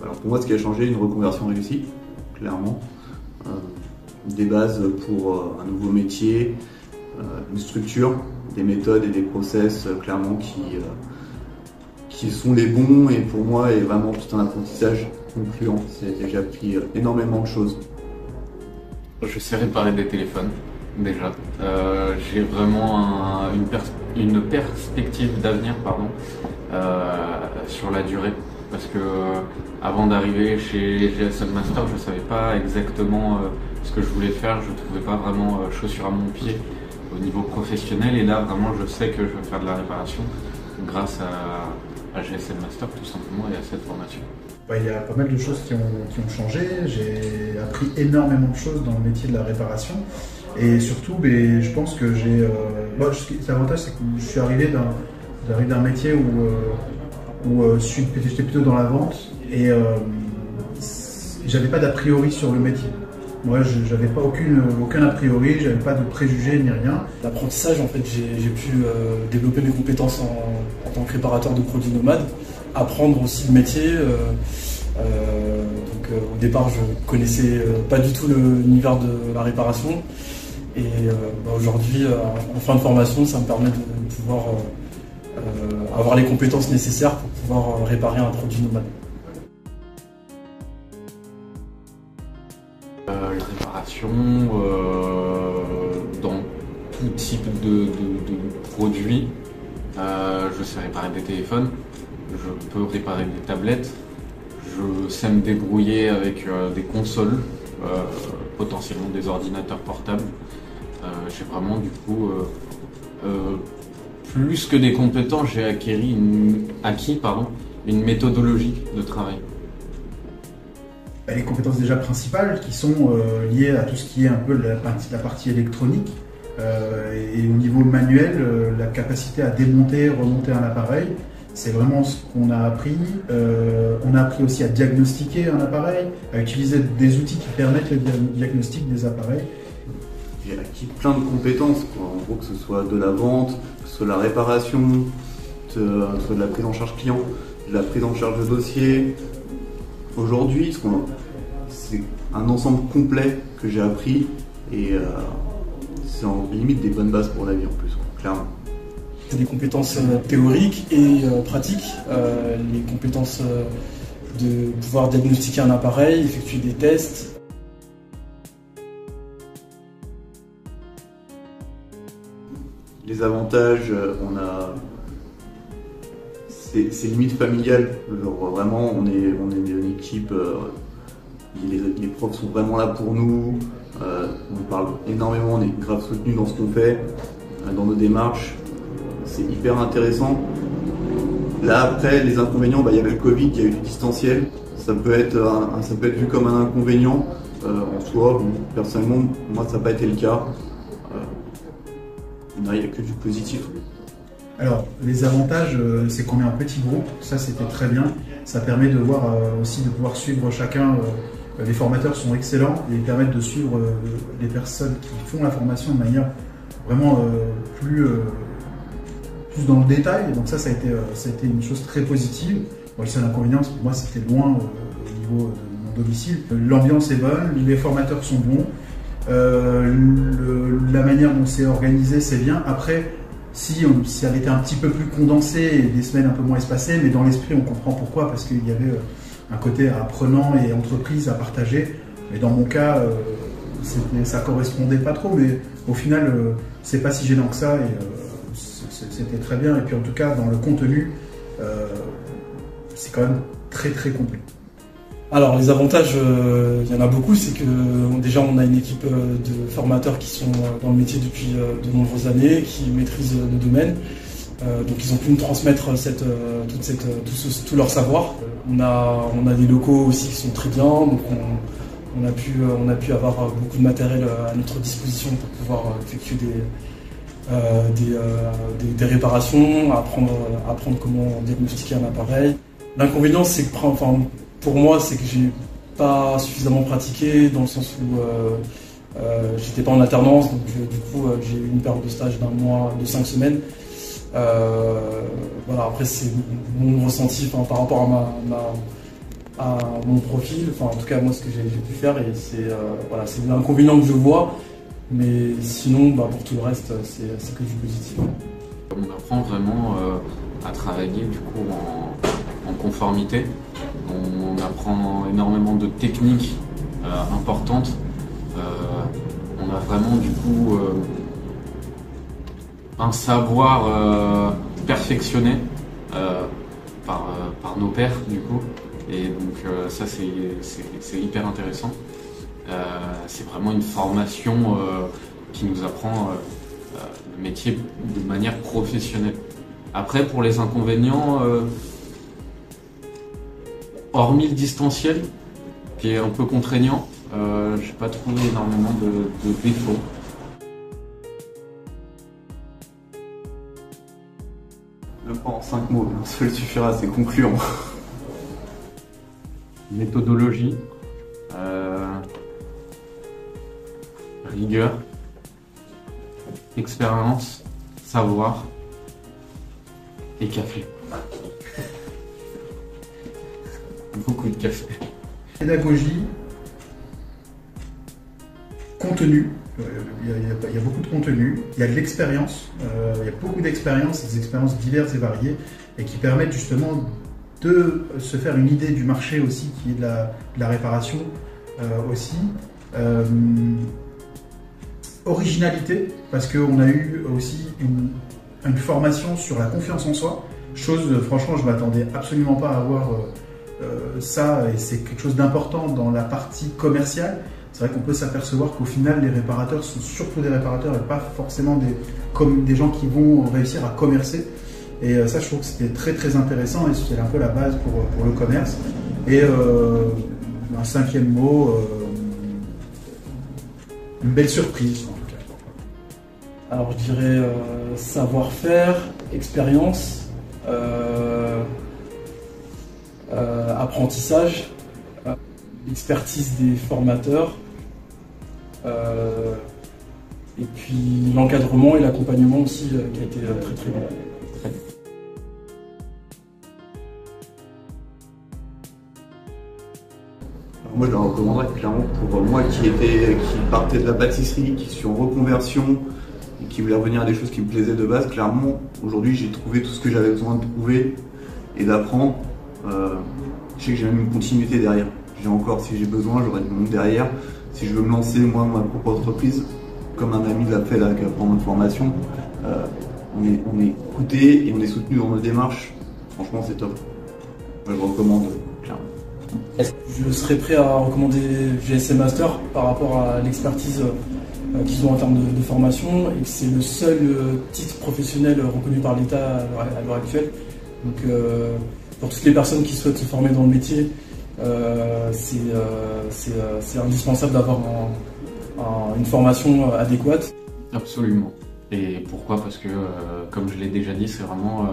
Alors pour moi, ce qui a changé, une reconversion réussie, clairement. Des bases pour un nouveau métier, une structure, des méthodes et des process clairement qui sont les bons et pour moi est vraiment tout un apprentissage concluant. J'ai appris énormément de choses. Je sais réparer des téléphones déjà. J'ai vraiment une perspective d'avenir sur la durée. Parce que avant d'arriver chez GSM Master, je ne savais pas exactement ce que je voulais faire. Je ne trouvais pas vraiment chaussure à mon pied au niveau professionnel. Et là, vraiment, je sais que je veux faire de la réparation grâce à GSM Master, tout simplement, et à cette formation. Il y a pas mal de choses qui ont changé. J'ai appris énormément de choses dans le métier de la réparation. Et surtout, je pense que l'avantage, c'est que je suis arrivé d'un métier où j'étais plutôt dans la vente et j'avais pas d'a priori sur le métier. Moi, j'avais pas aucun a priori, j'avais pas de préjugés ni rien. L'apprentissage, en fait, j'ai pu développer mes compétences en tant que réparateur de produits nomades, apprendre aussi le métier. Au départ, je connaissais pas du tout l'univers de la réparation. Et aujourd'hui, en fin de formation, ça me permet de pouvoir avoir les compétences nécessaires pour pouvoir réparer un produit nomade. La réparation dans tout type de produits. Je sais réparer des téléphones, je peux réparer des tablettes, je sais me débrouiller avec des consoles, potentiellement des ordinateurs portables. J'ai vraiment du coup plus que des compétences, j'ai acquis une méthodologie de travail. Les compétences déjà principales qui sont liées à tout ce qui est un peu la partie électronique et au niveau manuel, la capacité à démonter, remonter un appareil, c'est vraiment ce qu'on a appris. On a appris aussi à diagnostiquer un appareil, à utiliser des outils qui permettent le diagnostic des appareils. J'ai acquis plein de compétences, quoi. En gros, que ce soit de la vente, que ce soit de la réparation, que ce soit de la prise en charge client, de la prise en charge de dossier. Aujourd'hui, c'est un ensemble complet que j'ai appris et c'est en limite des bonnes bases pour la vie en plus, quoi, clairement. C'est des compétences théoriques et pratiques. Les compétences de pouvoir diagnostiquer un appareil, effectuer des tests. Les avantages, c'est limite familial. Genre, vraiment, on est une équipe. Les profs sont vraiment là pour nous. On parle énormément, on est grave soutenus dans ce qu'on fait, dans nos démarches. C'est hyper intéressant. Là après, les inconvénients, il y avait le Covid, il y a eu du distanciel. Ça peut être vu comme un inconvénient. En soi, personnellement, moi ça n'a pas été le cas. Il n'y a que du positif. Alors, les avantages, c'est qu'on est un petit groupe, ça c'était très bien. Ça permet de voir aussi de pouvoir suivre chacun. Les formateurs sont excellents et ils permettent de suivre les personnes qui font la formation de manière vraiment plus dans le détail. Donc ça a été une chose très positive. Bon, le seul inconvénient, pour moi, c'était loin au niveau de mon domicile. L'ambiance est bonne, les formateurs sont bons. La manière dont c'est organisé, c'est bien. Après, si elle était un petit peu plus condensée et des semaines un peu moins espacées, mais dans l'esprit, on comprend pourquoi, parce qu'il y avait un côté apprenant et entreprise à partager. Mais dans mon cas, ça correspondait pas trop, mais au final, c'est pas si gênant que ça et c'était très bien. Et puis en tout cas, dans le contenu, c'est quand même très très complet. Alors les avantages, il y en a beaucoup, c'est que déjà on a une équipe de formateurs qui sont dans le métier depuis de nombreuses années, qui maîtrisent le domaine, donc ils ont pu nous transmettre tout leur savoir. On a des locaux aussi qui sont très bien, donc on a pu avoir beaucoup de matériel à notre disposition pour pouvoir effectuer des réparations, apprendre comment diagnostiquer un appareil. L'inconvénient, c'est que pour moi, c'est que j'ai pas suffisamment pratiqué dans le sens où j'étais pas en alternance, donc du coup j'ai eu une période de stage d'un mois, de 5 semaines. Voilà, après c'est mon ressenti par rapport à mon profil, enfin en tout cas moi ce que j'ai pu faire, et c'est voilà, c'est l'inconvénient que je vois, mais sinon pour tout le reste c'est que du positif. On apprend vraiment à travailler du coup en conformité. On apprend énormément de techniques importantes. On a vraiment du coup un savoir perfectionné par nos pairs du coup, et donc ça c'est hyper intéressant. C'est vraiment une formation qui nous apprend le métier de manière professionnelle. Après, pour les inconvénients, hormis le distanciel qui est un peu contraignant, j'ai pas trouvé énormément de défauts. Même pas en 5 mots, un seul suffira, c'est concluant. Méthodologie, rigueur, expérience, savoir et café. Beaucoup de café. Pédagogie, contenu, il y a beaucoup de contenu, il y a de l'expérience, il y a beaucoup d'expériences, des expériences diverses et variées, et qui permettent justement de se faire une idée du marché aussi, qui est de la réparation aussi. Originalité, parce qu'on a eu aussi une formation sur la confiance en soi, chose, franchement, je ne m'attendais absolument pas à avoir ça, et c'est quelque chose d'important dans la partie commerciale. C'est vrai qu'on peut s'apercevoir qu'au final, les réparateurs sont surtout des réparateurs et pas forcément des gens qui vont réussir à commercer. Et ça, je trouve que c'était très très intéressant, et c'est un peu la base pour le commerce. Et un cinquième mot, une belle surprise en tout cas. Alors je dirais savoir-faire, expérience, apprentissage, l'expertise des formateurs, et puis l'encadrement et l'accompagnement aussi qui a été très très bon. Moi, je le recommanderais clairement pour moi qui partait de la pâtisserie, qui suis en reconversion et qui voulait revenir à des choses qui me plaisaient de base. Clairement, aujourd'hui, j'ai trouvé tout ce que j'avais besoin de trouver et d'apprendre. Je sais que j'ai même une continuité derrière. J'ai encore, si j'ai besoin, j'aurai du monde derrière. Si je veux me lancer, moi, ma propre entreprise, comme un ami l'a fait là, qui a pris une formation, on est écouté et on est soutenu dans nos démarches. Franchement, c'est top. Moi, je recommande clairement. Je serais prêt à recommander GSM Master par rapport à l'expertise qu'ils ont en termes de formation, et que c'est le seul titre professionnel reconnu par l'État à l'heure actuelle. Donc pour toutes les personnes qui souhaitent se former dans le métier, c'est indispensable d'avoir une formation adéquate. Absolument. Et pourquoi? Parce que, comme je l'ai déjà dit, c'est vraiment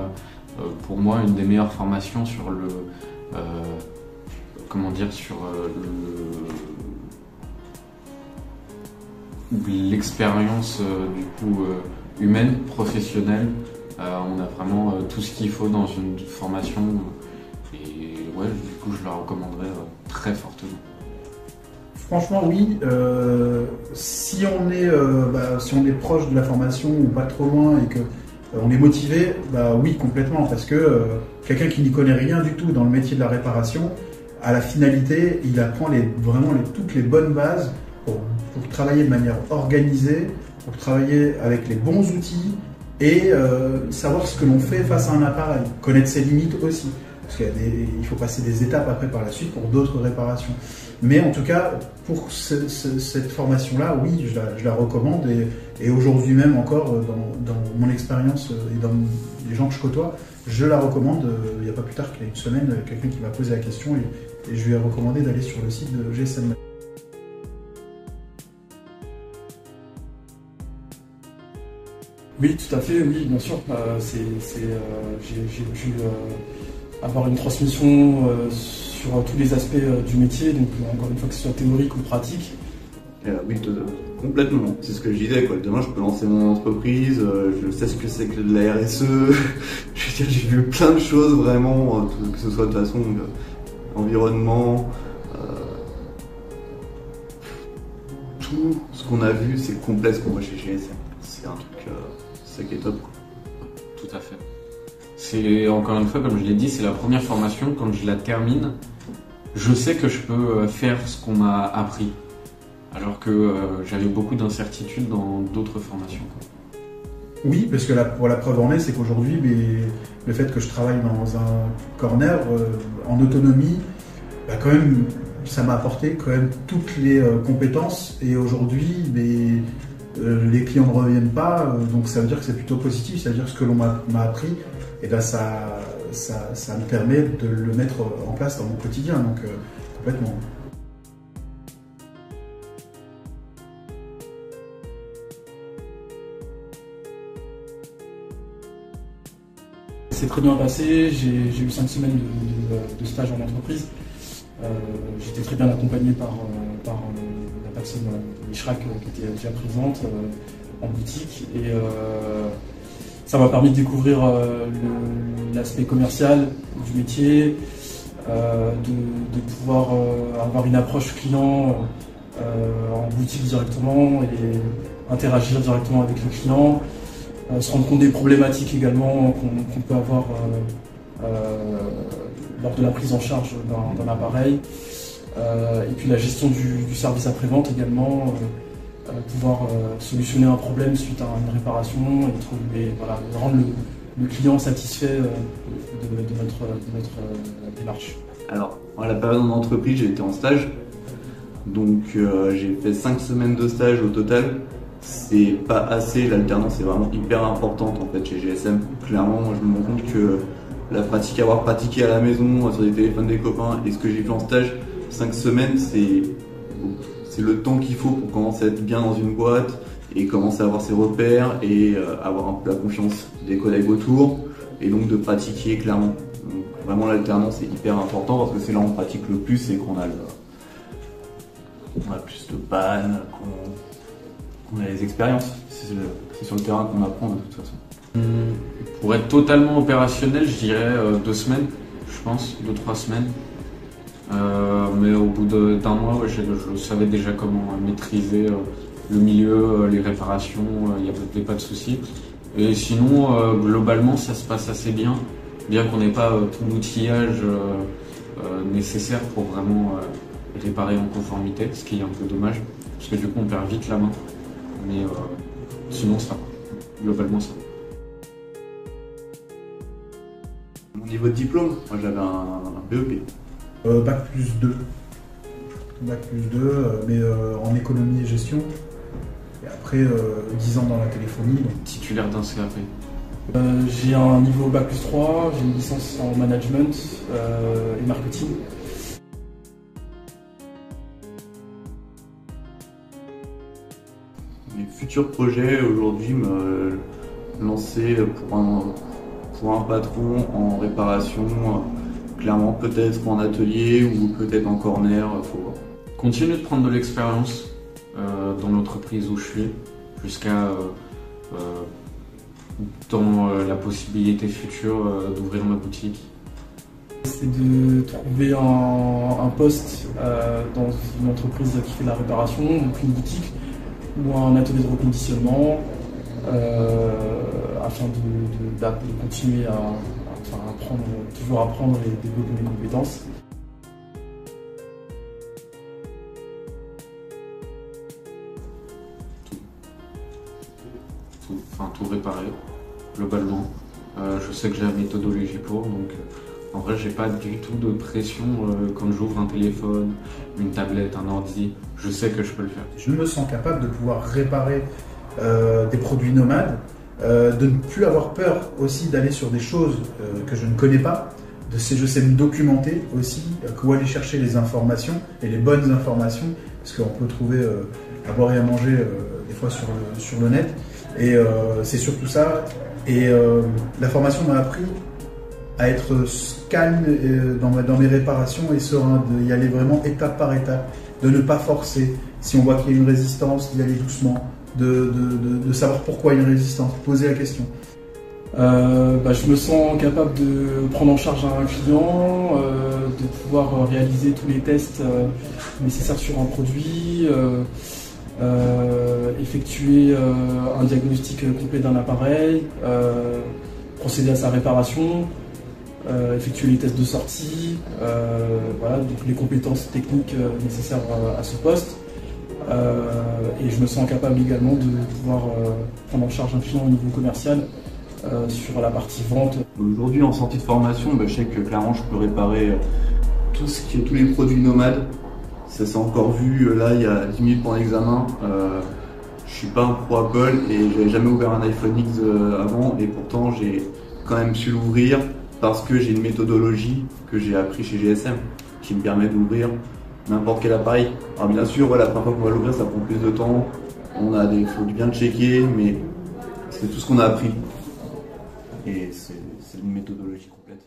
pour moi une des meilleures formations sur le... sur l'expérience du coup humaine, professionnelle. On a vraiment tout ce qu'il faut dans une formation, et ouais, du coup je la recommanderais très fortement. Franchement oui, si on est proche de la formation ou pas trop loin et que on est motivé, oui complètement, parce que quelqu'un qui n'y connaît rien du tout dans le métier de la réparation, à la finalité, il apprend toutes les bonnes bases pour travailler de manière organisée, pour travailler avec les bons outils et savoir ce que l'on fait face à un appareil, connaître ses limites aussi, parce qu'il faut passer des étapes après par la suite pour d'autres réparations. Mais en tout cas, pour cette formation-là, oui, je la recommande, et aujourd'hui même encore, dans mon expérience et dans les gens que je côtoie, je la recommande. Il n'y a pas plus tard qu'il y a une semaine, quelqu'un qui m'a posé la question, et je lui ai recommandé d'aller sur le site de GSM. Oui, tout à fait, oui, bien sûr. J'ai pu avoir une transmission sur tous les aspects du métier, donc encore une fois que ce soit théorique ou pratique. Oui, complètement. C'est ce que je disais, quoi. Demain, je peux lancer mon entreprise, je sais ce que c'est que de la RSE. Je veux dire, j'ai vu plein de choses vraiment, que ce soit de toute façon environnement, tout ce qu'on a vu, c'est complet ce qu'on voit chez GSM. C'est un truc, c'est ça qui est top. Tout à fait. C'est, encore une fois, comme je l'ai dit, c'est la première formation. Quand je la termine, je sais que je peux faire ce qu'on m'a appris. Alors que j'avais beaucoup d'incertitudes dans d'autres formations. Oui, parce que pour la preuve en est, c'est qu'aujourd'hui, le fait que je travaille dans un corner en autonomie, bah quand même, ça m'a apporté quand même toutes les compétences. Et aujourd'hui, les clients ne reviennent pas, donc ça veut dire que c'est plutôt positif. Ça veut dire que ce que l'on m'a appris, et ben ça me permet de le mettre en place dans mon quotidien. Donc complètement. C'est très bien passé, j'ai eu 5 semaines de stage en entreprise. J'étais très bien accompagné par la personne, Ishrak, qui était déjà présente en boutique. Et ça m'a permis de découvrir l'aspect commercial du métier, de pouvoir avoir une approche client en boutique directement et interagir directement avec le client. Se rendre compte des problématiques également qu'on peut avoir lors de la prise en charge d'un appareil. Et puis la gestion du service après-vente également, pouvoir solutionner un problème suite à une réparation et rendre le client satisfait de notre démarche. Alors, à la période en entreprise, j'ai été en stage. Donc j'ai fait 5 semaines de stage au total. C'est pas assez, l'alternance est vraiment hyper importante en fait chez GSM. Clairement, moi je me rends compte que avoir pratiqué à la maison, sur des téléphones des copains, et ce que j'ai fait en stage, 5 semaines, c'est le temps qu'il faut pour commencer à être bien dans une boîte et commencer à avoir ses repères et avoir un peu la confiance des collègues autour et donc de pratiquer clairement. Donc, vraiment l'alternance est hyper important parce que c'est là où on pratique le plus et qu'on a plus de pannes, qu'on a les expériences. C'est sur le terrain qu'on apprend de toute façon. Pour être totalement opérationnel, je dirais 2 semaines, je pense, 2-3 semaines. Mais au bout d'un mois, ouais, je savais déjà comment maîtriser le milieu, les réparations, il n'y avait pas de soucis. Et sinon, globalement, ça se passe assez bien qu'on n'ait pas tout l'outillage nécessaire pour vraiment réparer en conformité, ce qui est un peu dommage, parce que du coup on perd vite la main. Mais sinon ça va, globalement ça va. Mon niveau de diplôme, moi j'avais un BEP. Bac plus 2. Bac plus 2, mais en économie et gestion. Et après 10 ans dans la téléphonie. Donc. Titulaire d'un CAP. J'ai un niveau Bac plus 3, j'ai une licence en management et marketing. Mes futurs projets aujourd'hui me lancer pour un patron en réparation, clairement peut-être en atelier ou peut-être en corner, faut voir. Continuer de prendre de l'expérience dans l'entreprise où je suis, jusqu'à dans la possibilité future d'ouvrir ma boutique. C'est de trouver un poste dans une entreprise qui fait de la réparation, donc une boutique ou un atelier de reconditionnement, afin de continuer à apprendre, toujours apprendre et développer mes compétences. Tout réparer, globalement. Je sais que j'ai la méthodologie pour, donc en vrai j'ai pas du tout de pression quand j'ouvre un téléphone, une tablette, un ordi, je sais que je peux le faire. Je me sens capable de pouvoir réparer des produits nomades, de ne plus avoir peur aussi d'aller sur des choses que je ne connais pas, je sais me documenter aussi, où aller chercher les informations et les bonnes informations, parce qu'on peut trouver à boire et à manger des fois sur le net. Et c'est surtout ça. Et la formation m'a appris à être calme dans mes réparations et serein, d'y aller vraiment étape par étape, de ne pas forcer. Si on voit qu'il y a une résistance, d'y aller doucement, de savoir pourquoi il y a une résistance, poser la question. Je me sens capable de prendre en charge un client, de pouvoir réaliser tous les tests nécessaires sur un produit, effectuer un diagnostic complet d'un appareil, procéder à sa réparation, effectuer les tests de sortie, voilà, donc les compétences techniques nécessaires à ce poste. Et je me sens capable également de pouvoir prendre en charge un client au niveau commercial sur la partie vente. Aujourd'hui en sortie de formation, je sais que clairement je peux réparer tous les produits nomades. Ça s'est encore vu là il y a 10 minutes pendant l'examen. Je suis pas un pro Apple et j'avais jamais ouvert un iPhone X avant, et pourtant j'ai quand même su l'ouvrir parce que j'ai une méthodologie que j'ai appris chez GSM qui me permet d'ouvrir n'importe quel appareil. Alors bien sûr, la première fois qu'on va l'ouvrir, ça prend plus de temps. Il faut bien le checker, mais c'est tout ce qu'on a appris. Et c'est une méthodologie complète.